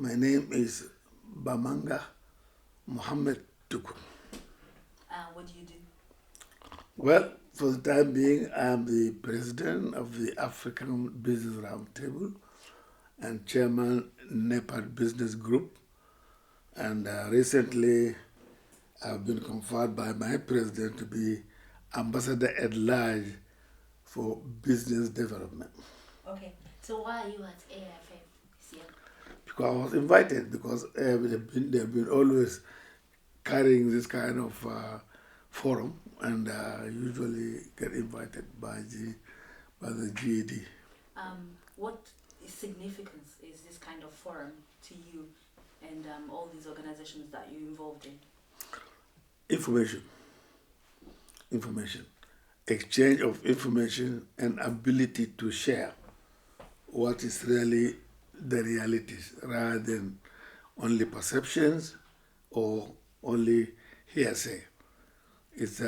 My name is Bamanga Tukur. What do you do? Well, for the time being, I'm the president of the African Business Roundtable and chairman NEPAD Business Group. And recently, I've been conferred by my president to be ambassador at large for business development. Okay, so why are you at AFIF this year? Because I was invited, because they've been always carrying this kind of forum, and usually get invited by the GED. What significance is this kind of forum to you and all these organizations that you're involved in? Information, exchange of information, and ability to share what is really the realities rather than only perceptions or only hearsay. It's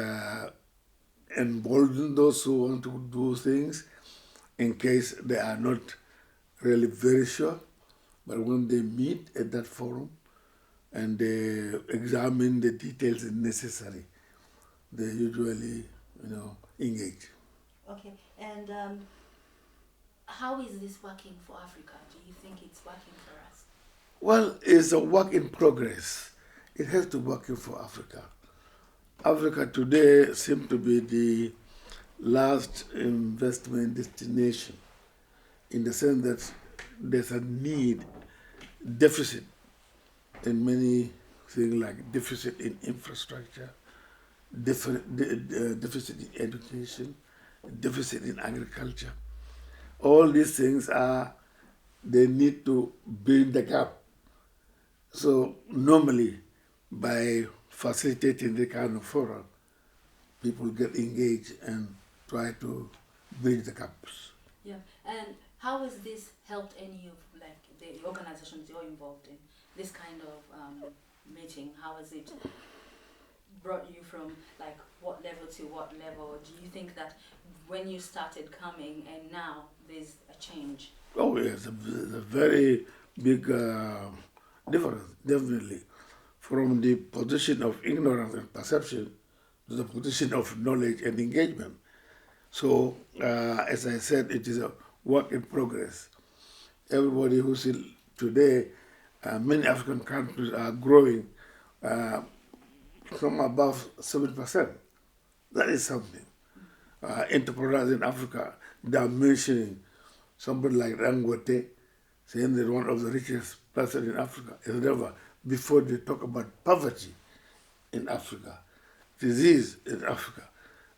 embolden those who want to do things in case they are not really very sure, but when they meet at that forum and they examine the details necessary, they usually, engage. Okay, and how is this working for Africa? Do you think it's working for us? Well, it's a work in progress. It has to work for Africa. Africa today seems to be the last investment destination in the sense that there's a deficit in many things, like deficit in infrastructure, deficit in education, deficit in agriculture. All these things they need to build the gap. So normally, by facilitating the kind of forum, people get engaged and try to bridge the gaps. Yeah, and how has this helped any of the organizations you're involved in? This kind of meeting, how has it brought you from what level to what level? Do you think that when you started coming and now there's a change? Oh yes, there's a very big difference, definitely, from the position of ignorance and perception to the position of knowledge and engagement. So, as I said, it is a work in progress. Everybody who sees today, many African countries are growing from above 7%. That is something. Entrepreneurs in Africa, they are mentioning somebody like Dangote, saying that one of the richest person in Africa is never, before they talk about poverty in Africa, disease in Africa.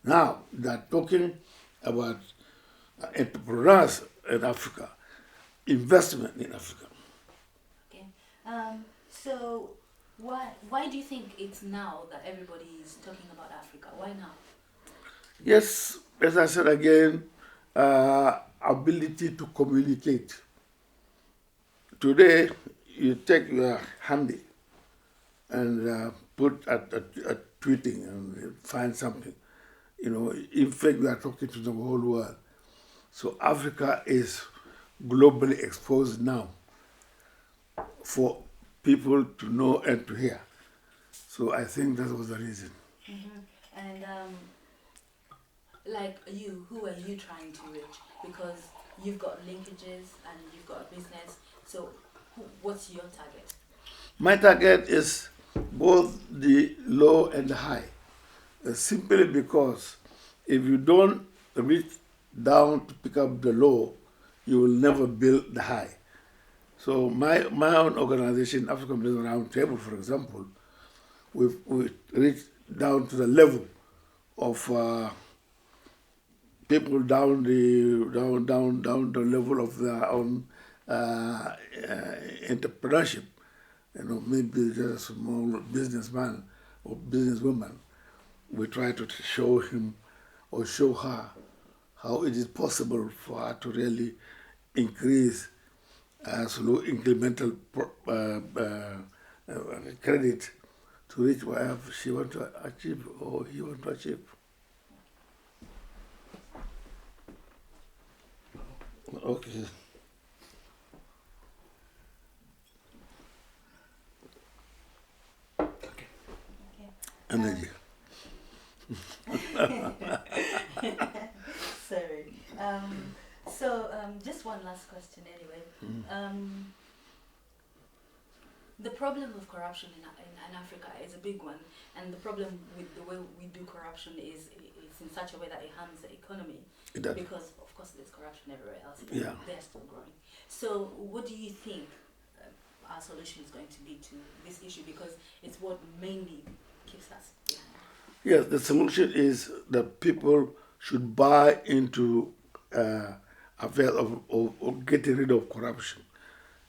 Now they're talking about entrepreneurs in Africa, investment in Africa. Okay. So why do you think it's now that everybody is talking about Africa? Why now? Yes, as I said again, ability to communicate. Today, you take your handy and put a tweeting and find something. In fact, we are talking to the whole world. So Africa is globally exposed now for people to know and to hear. So I think that was the reason. Mm-hmm. And like you, who are you trying to reach? Because you've got linkages and you've got a business. So what's your target? My target is both the low and the high. Simply because if you don't reach down to pick up the low, you will never build the high. So my own organization, African Business Roundtable, for example, we've reached down to the level of people down the level of their own entrepreneurship. Maybe just a small businessman or businesswoman. We try to show him or show her how it is possible for her to really increase slow incremental credit to reach whatever she wants to achieve or he wants to achieve. Okay. Energy. Sorry. Just one last question anyway. The problem of corruption in Africa is a big one, and the problem with the way we do corruption is in such a way that it harms the economy. It does. Because, of course, there's corruption everywhere else. Yeah. They're still growing. So what do you think our solution is going to be to this issue? Because it's what mainly keeps us behind. Yes, the solution is that people should buy into affairs of getting rid of corruption.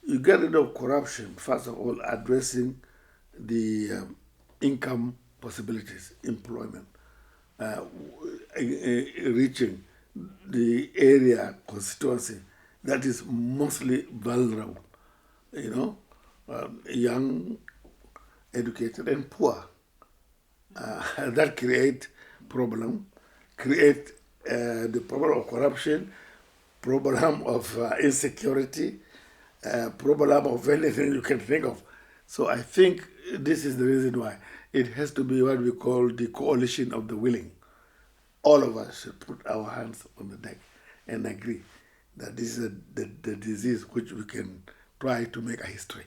You get rid of corruption, first of all, addressing the income possibilities, employment, reaching the area constituency that is mostly vulnerable, young, educated, and poor. That create the problem of corruption, problem of insecurity, problem of anything you can think of. So I think this is the reason why it has to be what we call the coalition of the willing. All of us should put our hands on the deck and agree that this is the disease which we can try to make a history.